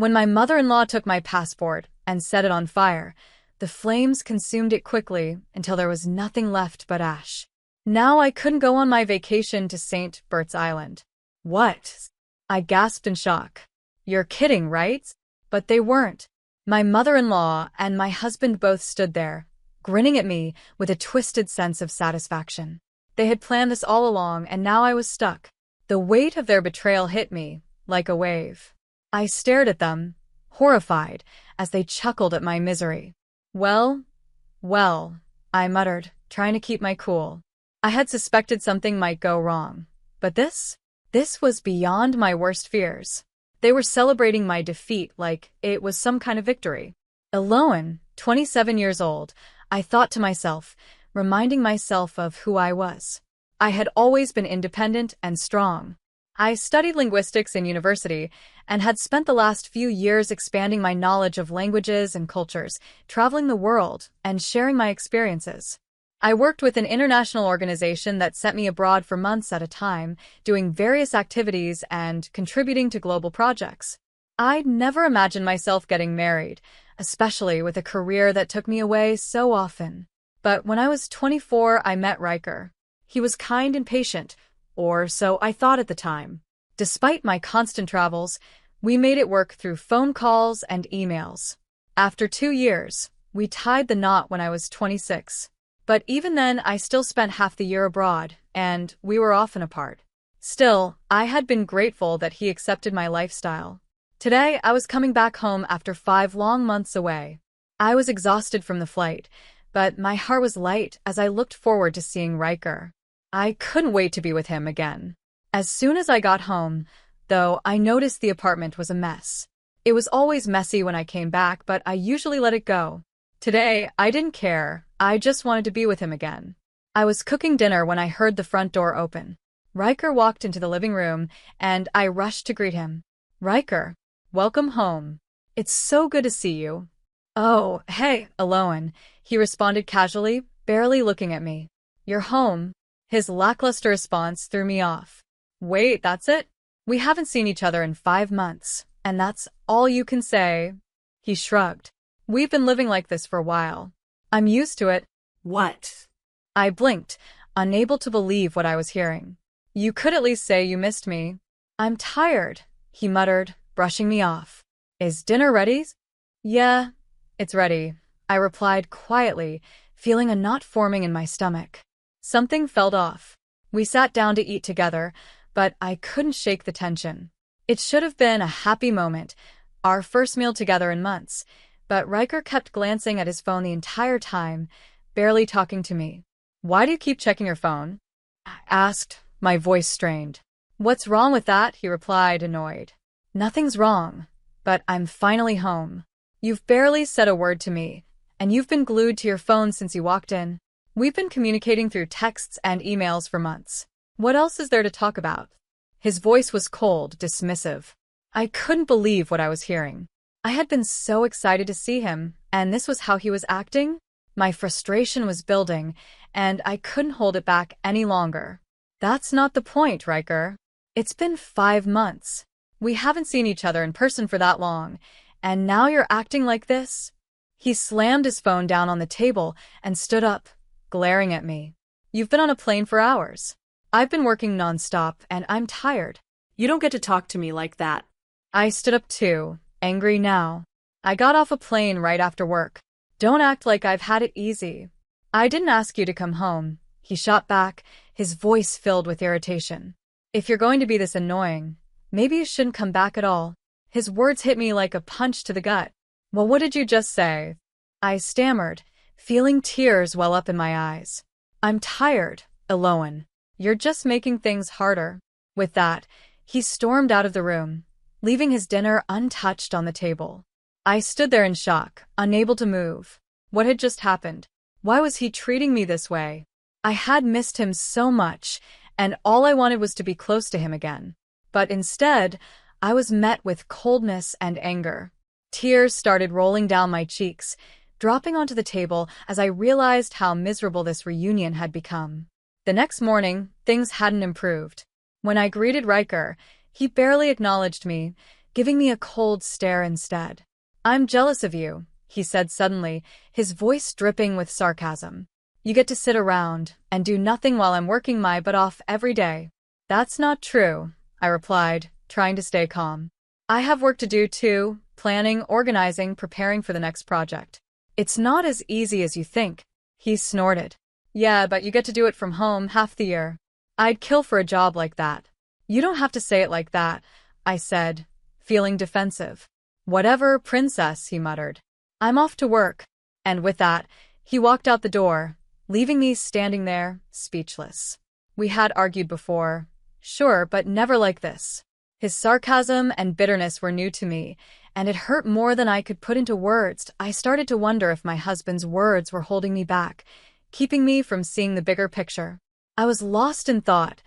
When my mother-in-law took my passport and set it on fire, the flames consumed it quickly until there was nothing left but ash. Now I couldn't go on my vacation to St. Bert's Island. What? I gasped in shock. You're kidding, right? But they weren't. My mother-in-law and my husband both stood there, grinning at me with a twisted sense of satisfaction. They had planned this all along, and now I was stuck. The weight of their betrayal hit me like a wave. I stared at them, horrified, as they chuckled at my misery. Well, I muttered, trying to keep my cool. I had suspected something might go wrong. But this was beyond my worst fears. They were celebrating my defeat like it was some kind of victory. Alone, 27 years old, I thought to myself, reminding myself of who I was. I had always been independent and strong. I studied linguistics in university and had spent the last few years expanding my knowledge of languages and cultures, traveling the world, and sharing my experiences. I worked with an international organization that sent me abroad for months at a time, doing various activities and contributing to global projects. I'd never imagined myself getting married, especially with a career that took me away so often. But when I was 24, I met Riker. He was kind and patient, or so I thought at the time. Despite my constant travels, we made it work through phone calls and emails. After 2 years, we tied the knot when I was 26. But even then, I still spent half the year abroad, and we were often apart. Still, I had been grateful that he accepted my lifestyle. Today, I was coming back home after 5 long months away. I was exhausted from the flight, but my heart was light as I looked forward to seeing Riker. I couldn't wait to be with him again. As soon as I got home, though, I noticed the apartment was a mess. It was always messy when I came back, but I usually let it go. Today, I didn't care. I just wanted to be with him again. I was cooking dinner when I heard the front door open. Riker walked into the living room, and I rushed to greet him. Riker, welcome home. It's so good to see you. Oh, hey, Aloan, he responded casually, barely looking at me. You're home. His lackluster response threw me off. Wait, that's it? We haven't seen each other in 5 months, and that's all you can say? He shrugged. We've been living like this for a while. I'm used to it. What? I blinked, unable to believe what I was hearing. You could at least say you missed me. I'm tired, he muttered, brushing me off. Is dinner ready? Yeah, it's ready, I replied quietly, feeling a knot forming in my stomach. Something felt off. We sat down to eat together, but I couldn't shake the tension. It should have been a happy moment, our first meal together in months, but Riker kept glancing at his phone the entire time, barely talking to me. Why do you keep checking your phone? I asked, my voice strained. What's wrong with that? He replied, annoyed. Nothing's wrong, but I'm finally home. You've barely said a word to me, and you've been glued to your phone since you walked in. We've been communicating through texts and emails for months. What else is there to talk about? His voice was cold, dismissive. I couldn't believe what I was hearing. I had been so excited to see him, and this was how he was acting? My frustration was building, and I couldn't hold it back any longer. That's not the point, Riker. It's been 5 months. We haven't seen each other in person for that long, and now you're acting like this? He slammed his phone down on the table and stood up, glaring at me. You've been on a plane for hours. I've been working nonstop, and I'm tired. You don't get to talk to me like that. I stood up too, angry now. I got off a plane right after work. Don't act like I've had it easy. I didn't ask you to come home, he shot back, his voice filled with irritation. If you're going to be this annoying, maybe you shouldn't come back at all. His words hit me like a punch to the gut. Well, what did you just say? I stammered, feeling tears well up in my eyes. I'm tired, Aloan. You're just making things harder. With that, he stormed out of the room, leaving his dinner untouched on the table. I stood there in shock, unable to move. What had just happened? Why was he treating me this way? I had missed him so much, and all I wanted was to be close to him again. But instead, I was met with coldness and anger. Tears started rolling down my cheeks, dropping onto the table as I realized how miserable this reunion had become. The next morning, things hadn't improved. When I greeted Riker, he barely acknowledged me, giving me a cold stare instead. "I'm jealous of you," he said suddenly, his voice dripping with sarcasm. "You get to sit around and do nothing while I'm working my butt off every day." "That's not true," I replied, trying to stay calm. "I have work to do too, planning, organizing, preparing for the next project." "It's not as easy as you think," he snorted. "Yeah, but you get to do it from home half the year. I'd kill for a job like that." "You don't have to say it like that," I said, feeling defensive. "Whatever, princess," he muttered. "I'm off to work." And with that, he walked out the door, leaving me standing there, speechless. We had argued before, sure, but never like this. His sarcasm and bitterness were new to me, and it hurt more than I could put into words. I started to wonder if my husband's words were holding me back, keeping me from seeing the bigger picture. I was lost in thought,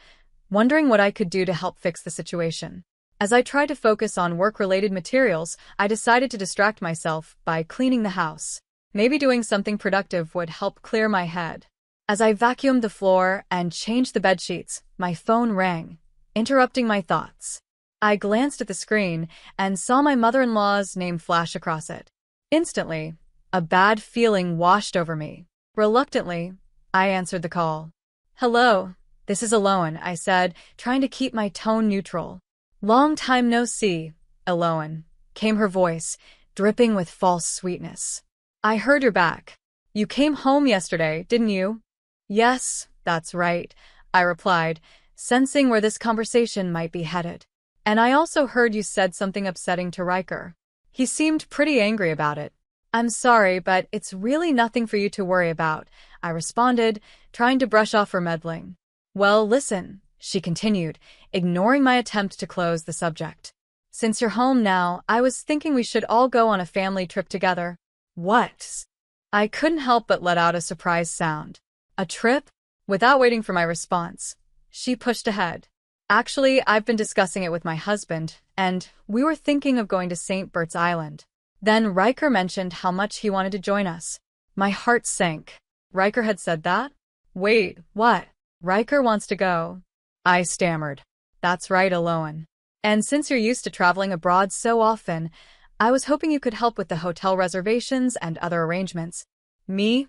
wondering what I could do to help fix the situation. As I tried to focus on work-related materials, I decided to distract myself by cleaning the house. Maybe doing something productive would help clear my head. As I vacuumed the floor and changed the bedsheets, my phone rang, interrupting my thoughts. I glanced at the screen and saw my mother-in-law's name flash across it. Instantly, a bad feeling washed over me. Reluctantly, I answered the call. "Hello, this is Eloan," I said, trying to keep my tone neutral. "Long time no see, Eloan," came her voice, dripping with false sweetness. "I heard you're back. You came home yesterday, didn't you?" "Yes, that's right," I replied, sensing where this conversation might be headed. "And I also heard you said something upsetting to Riker. He seemed pretty angry about it." "I'm sorry, but it's really nothing for you to worry about," I responded, trying to brush off her meddling. "Well, listen," she continued, ignoring my attempt to close the subject. "Since you're home now, I was thinking we should all go on a family trip together." "What?" I couldn't help but let out a surprised sound. "A trip?" Without waiting for my response, she pushed ahead. "Actually, I've been discussing it with my husband, and we were thinking of going to St. Bert's Island." Then Riker mentioned how much he wanted to join us. My heart sank. Riker had said that? "Wait, what? Riker wants to go?" I stammered. "That's right, Eloan. And since you're used to traveling abroad so often, I was hoping you could help with the hotel reservations and other arrangements." "Me?"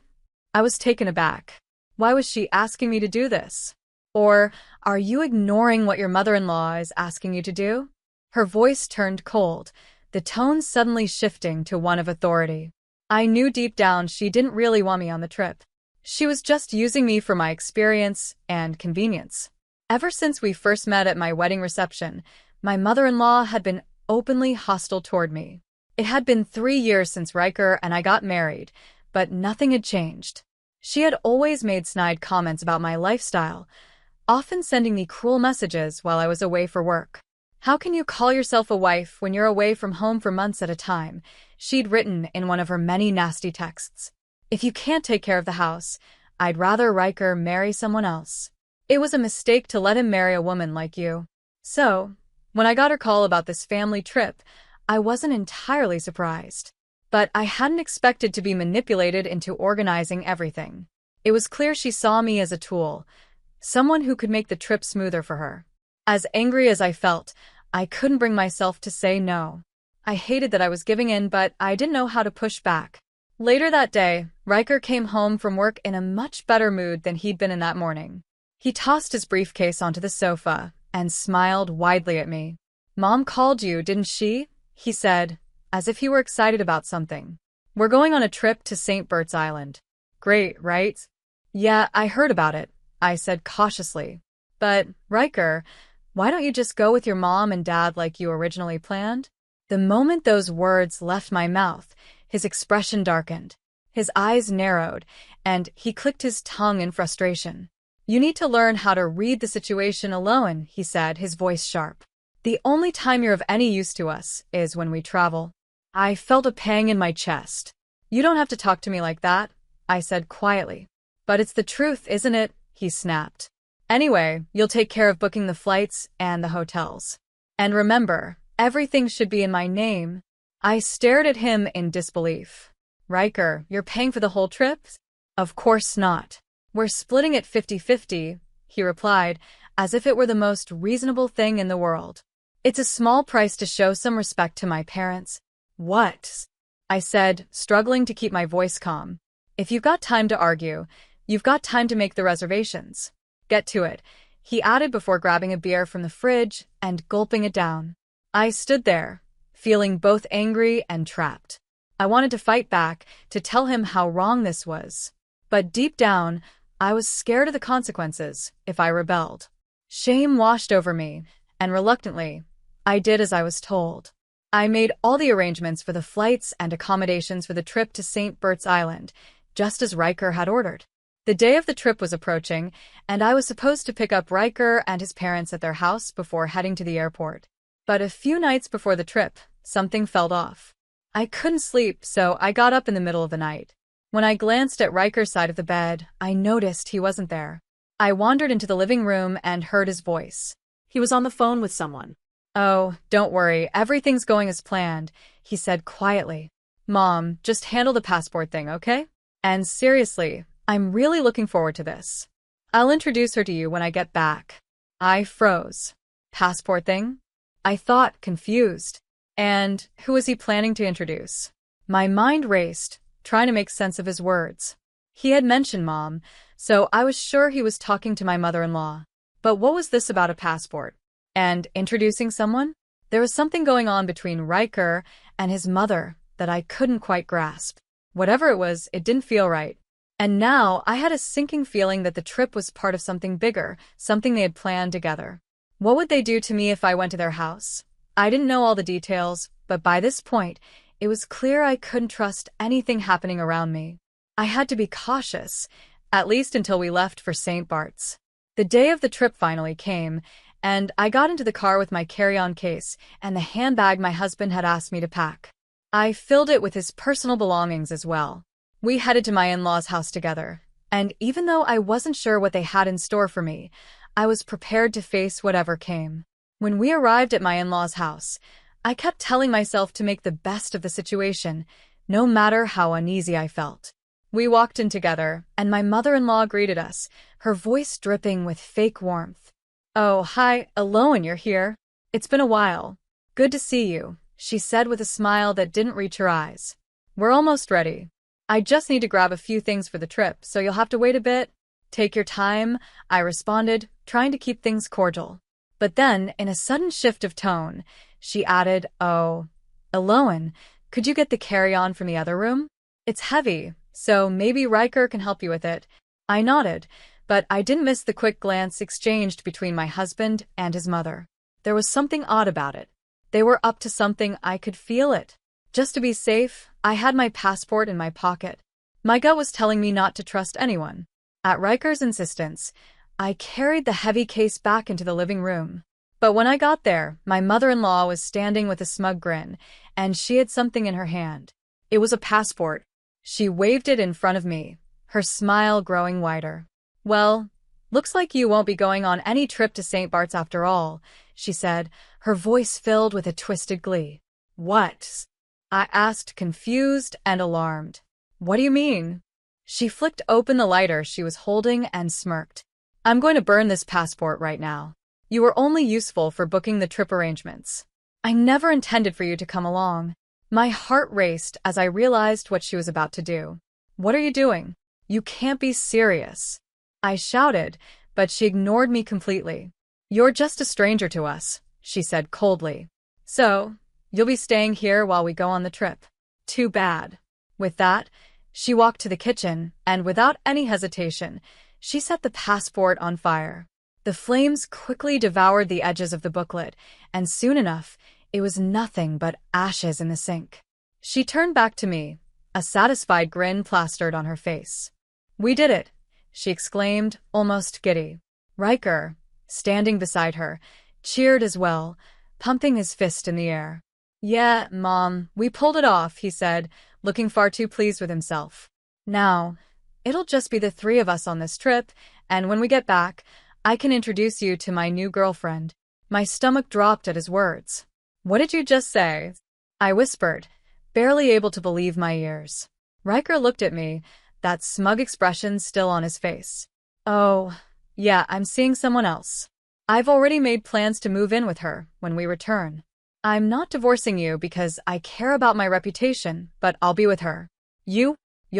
I was taken aback. Why was she asking me to do this? Or, are you ignoring what your mother-in-law is asking you to do? Her voice turned cold, the tone suddenly shifting to one of authority. I knew deep down she didn't really want me on the trip. She was just using me for my experience and convenience. Ever since we first met at my wedding reception, my mother-in-law had been openly hostile toward me. It had been 3 years since Riker and I got married, but nothing had changed. She had always made snide comments about my lifestyle, often sending me cruel messages while I was away for work. "How can you call yourself a wife when you're away from home for months at a time?" she'd written in one of her many nasty texts. "If you can't take care of the house, I'd rather Riker marry someone else. It was a mistake to let him marry a woman like you." So, when I got her call about this family trip, I wasn't entirely surprised. But I hadn't expected to be manipulated into organizing everything. It was clear she saw me as a tool, someone who could make the trip smoother for her. As angry as I felt, I couldn't bring myself to say no. I hated that I was giving in, but I didn't know how to push back. Later that day, Riker came home from work in a much better mood than he'd been in that morning. He tossed his briefcase onto the sofa and smiled widely at me. "Mom called you, didn't she?" he said, as if he were excited about something. "We're going on a trip to St. Bert's Island." "Great, right?" "Yeah, I heard about it," I said cautiously. "But, Riker, why don't you just go with your mom and dad like you originally planned?" The moment those words left my mouth, his expression darkened. His eyes narrowed, and he clicked his tongue in frustration. "You need to learn how to read the situation alone," he said, his voice sharp. "The only time you're of any use to us is when we travel." I felt a pang in my chest. "You don't have to talk to me like that," I said quietly. "But it's the truth, isn't it?" he snapped. "Anyway, you'll take care of booking the flights and the hotels. And remember, everything should be in my name." I stared at him in disbelief. "Riker, you're paying for the whole trip?" "Of course not. We're splitting it 50-50, he replied, as if it were the most reasonable thing in the world. It's a small price to show some respect to my parents. What? I said, struggling to keep my voice calm. If you've got time to argue, you've got time to make the reservations. Get to it, he added before grabbing a beer from the fridge and gulping it down. I stood there, feeling both angry and trapped. I wanted to fight back, to tell him how wrong this was. But deep down, I was scared of the consequences if I rebelled. Shame washed over me, and reluctantly, I did as I was told. I made all the arrangements for the flights and accommodations for the trip to St. Bert's Island, just as Riker had ordered. The day of the trip was approaching, and I was supposed to pick up Riker and his parents at their house before heading to the airport. But a few nights before the trip, something fell off. I couldn't sleep, so I got up in the middle of the night. When I glanced at Riker's side of the bed, I noticed he wasn't there. I wandered into the living room and heard his voice. He was on the phone with someone. Oh, don't worry, everything's going as planned, he said quietly. Mom, just handle the passport thing, okay? And seriously, I'm really looking forward to this. I'll introduce her to you when I get back. I froze. Passport thing? I thought, confused. And who was he planning to introduce? My mind raced, trying to make sense of his words. He had mentioned Mom, so I was sure he was talking to my mother-in-law. But what was this about a passport? And introducing someone? There was something going on between Riker and his mother that I couldn't quite grasp. Whatever it was, it didn't feel right. And now I had a sinking feeling that the trip was part of something bigger, something they had planned together. What would they do to me if I went to their house? I didn't know all the details, but by this point, it was clear I couldn't trust anything happening around me. I had to be cautious, at least until we left for St. Bart's. The day of the trip finally came, and I got into the car with my carry-on case and the handbag my husband had asked me to pack. I filled it with his personal belongings as well. We headed to my in-laws' house together, and even though I wasn't sure what they had in store for me, I was prepared to face whatever came. When we arrived at my in-laws' house, I kept telling myself to make the best of the situation, no matter how uneasy I felt. We walked in together, and my mother-in-law greeted us, her voice dripping with fake warmth. Oh, hi, Eloan, you're here. It's been a while. Good to see you, she said with a smile that didn't reach her eyes. We're almost ready. I just need to grab a few things for the trip, so you'll have to wait a bit. Take your time, I responded, trying to keep things cordial. But then, in a sudden shift of tone, she added, Oh, Eloan, could you get the carry-on from the other room? It's heavy, so maybe Riker can help you with it. I nodded, but I didn't miss the quick glance exchanged between my husband and his mother. There was something odd about it. They were up to something, I could feel it. Just to be safe, I had my passport in my pocket. My gut was telling me not to trust anyone. At Riker's insistence, I carried the heavy case back into the living room. But when I got there, my mother-in-law was standing with a smug grin, and she had something in her hand. It was a passport. She waved it in front of me, her smile growing wider. Well, looks like you won't be going on any trip to St. Bart's after all, she said, her voice filled with a twisted glee. What? I asked, confused and alarmed. What do you mean? She flicked open the lighter she was holding and smirked. I'm going to burn this passport right now. You were only useful for booking the trip arrangements. I never intended for you to come along. My heart raced as I realized what she was about to do. What are you doing? You can't be serious. I shouted, but she ignored me completely. You're just a stranger to us, she said coldly. So, you'll be staying here while we go on the trip. Too bad. With that, she walked to the kitchen, and without any hesitation, she set the passport on fire. The flames quickly devoured the edges of the booklet, and soon enough, it was nothing but ashes in the sink. She turned back to me, a satisfied grin plastered on her face. We did it, she exclaimed, almost giddy. Riker, standing beside her, cheered as well, pumping his fist in the air. Yeah, Mom, we pulled it off, he said, looking far too pleased with himself. Now, it'll just be the three of us on this trip, and when we get back, I can introduce you to my new girlfriend. My stomach dropped at his words. What did you just say? I whispered, barely able to believe my ears. Riker looked at me, that smug expression still on his face. Oh, yeah, I'm seeing someone else. I've already made plans to move in with her when we return. I'm not divorcing you because I care about my reputation, but I'll be with her. You'll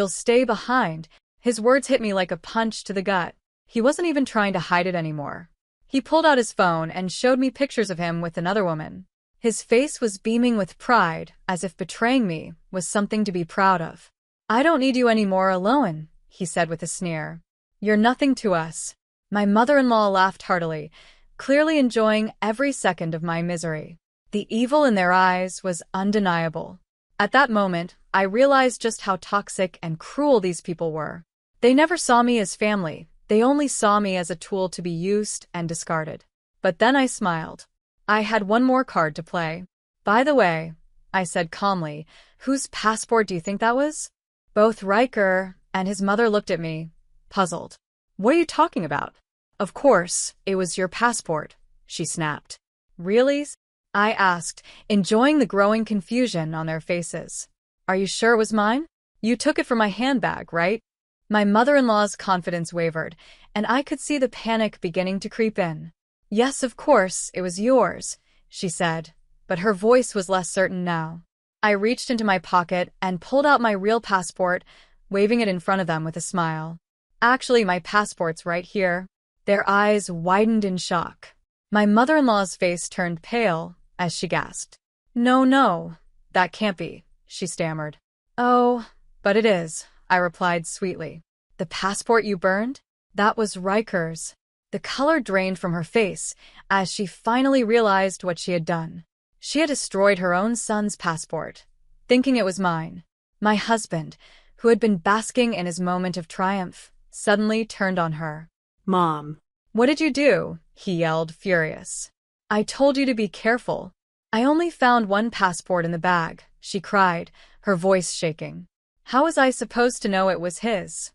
stay behind. His words hit me like a punch to the gut. He wasn't even trying to hide it anymore. He pulled out his phone and showed me pictures of him with another woman. His face was beaming with pride, as if betraying me was something to be proud of. I don't need you anymore alone, he said with a sneer. You're nothing to us. My mother-in-law laughed heartily, clearly enjoying every second of my misery. The evil in their eyes was undeniable. At that moment, I realized just how toxic and cruel these people were. They never saw me as family. They only saw me as a tool to be used and discarded. But then I smiled. I had one more card to play. By the way, I said calmly, whose passport do you think that was? Both Riker and his mother looked at me, puzzled. What are you talking about? Of course, it was your passport, she snapped. Really? I asked, enjoying the growing confusion on their faces. Are you sure it was mine? You took it from my handbag, right? My mother-in-law's confidence wavered, and I could see the panic beginning to creep in. Yes, of course, it was yours, she said, but her voice was less certain now. I reached into my pocket and pulled out my real passport, waving it in front of them with a smile. Actually, my passport's right here. Their eyes widened in shock. My mother-in-law's face turned pale as she gasped. No, that can't be, she stammered. Oh, but it is, I replied sweetly. The passport you burned? That was Riker's. The color drained from her face as she finally realized what she had done. She had destroyed her own son's passport, thinking it was mine. My husband, who had been basking in his moment of triumph, suddenly turned on her. Mom. What did you do? He yelled, furious. I told you to be careful. I only found one passport in the bag, she cried, her voice shaking. How was I supposed to know it was his?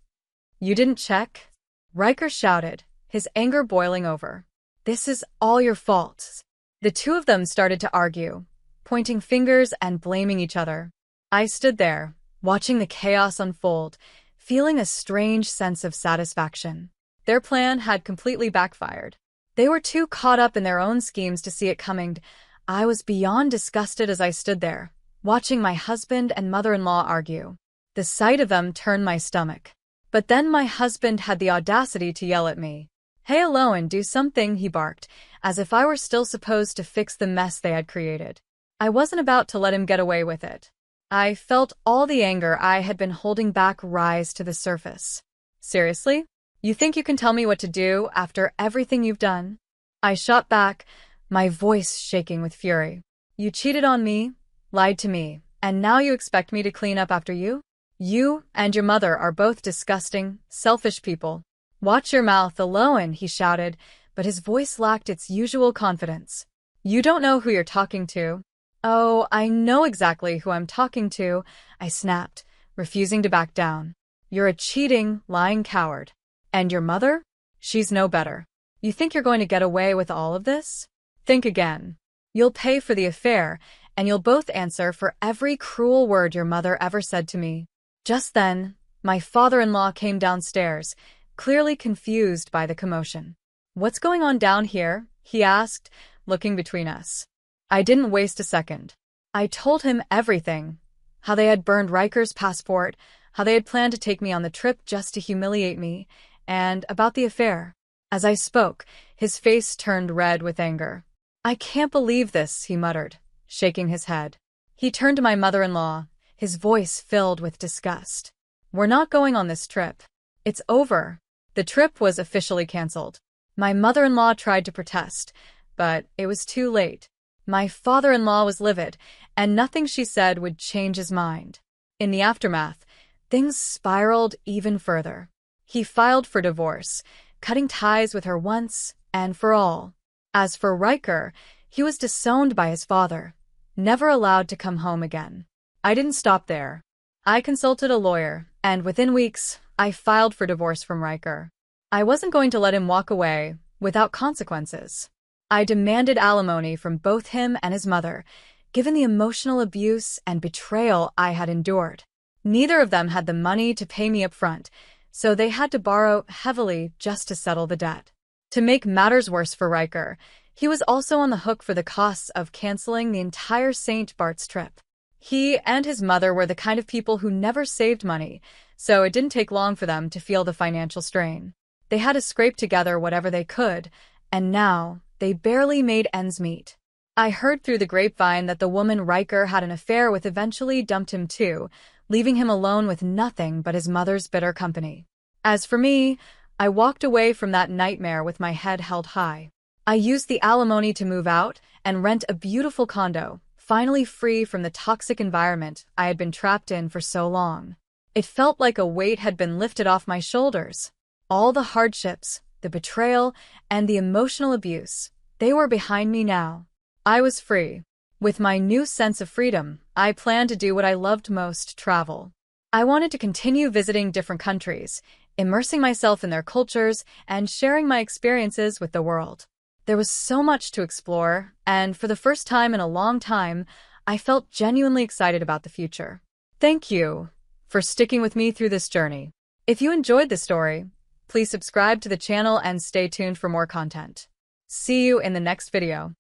You didn't check? Riker shouted, his anger boiling over. This is all your fault. The two of them started to argue, pointing fingers and blaming each other. I stood there, watching the chaos unfold, feeling a strange sense of satisfaction. Their plan had completely backfired. They were too caught up in their own schemes to see it coming. I was beyond disgusted as I stood there, watching my husband and mother-in-law argue. The sight of them turned my stomach. But then my husband had the audacity to yell at me. Hey, Aloan, do something, he barked, as if I were still supposed to fix the mess they had created. I wasn't about to let him get away with it. I felt all the anger I had been holding back rise to the surface. Seriously? You think you can tell me what to do after everything you've done? I shot back, my voice shaking with fury. You cheated on me, lied to me, and now you expect me to clean up after you? You and your mother are both disgusting, selfish people. Watch your mouth, Aloan, he shouted, but his voice lacked its usual confidence. You don't know who you're talking to. Oh, I know exactly who I'm talking to, I snapped, refusing to back down. You're a cheating, lying coward. And your mother? She's no better. You think you're going to get away with all of this? Think again. You'll pay for the affair, and you'll both answer for every cruel word your mother ever said to me. Just then, my father-in-law came downstairs, clearly confused by the commotion. What's going on down here? He asked, looking between us. I didn't waste a second. I told him everything. How they had burned Riker's passport, how they had planned to take me on the trip just to humiliate me, and about the affair. As I spoke, his face turned red with anger. I can't believe this, he muttered, shaking his head. He turned to my mother-in-law, his voice filled with disgust. We're not going on this trip. It's over. The trip was officially canceled. My mother-in-law tried to protest, but it was too late. My father-in-law was livid, and nothing she said would change his mind. In the aftermath, things spiraled even further. He filed for divorce, cutting ties with her once and for all. As for Riker, he was disowned by his father, never allowed to come home again. I didn't stop there. I consulted a lawyer, and within weeks, I filed for divorce from Riker. I wasn't going to let him walk away without consequences. I demanded alimony from both him and his mother, given the emotional abuse and betrayal I had endured. Neither of them had the money to pay me up front, so they had to borrow heavily just to settle the debt. To make matters worse for Riker, he was also on the hook for the costs of canceling the entire St. Bart's trip. He and his mother were the kind of people who never saved money, so it didn't take long for them to feel the financial strain. They had to scrape together whatever they could, and now they barely made ends meet. I heard through the grapevine that the woman Riker had an affair with eventually dumped him too, leaving him alone with nothing but his mother's bitter company. As for me, I walked away from that nightmare with my head held high. I used the alimony to move out and rent a beautiful condo, finally free from the toxic environment I had been trapped in for so long. It felt like a weight had been lifted off my shoulders. All the hardships, the betrayal, and the emotional abuse, they were behind me now. I was free. With my new sense of freedom, I planned to do what I loved most: travel. I wanted to continue visiting different countries, immersing myself in their cultures, and sharing my experiences with the world. There was so much to explore, and for the first time in a long time, I felt genuinely excited about the future. Thank you for sticking with me through this journey. If you enjoyed this story, please subscribe to the channel and stay tuned for more content. See you in the next video.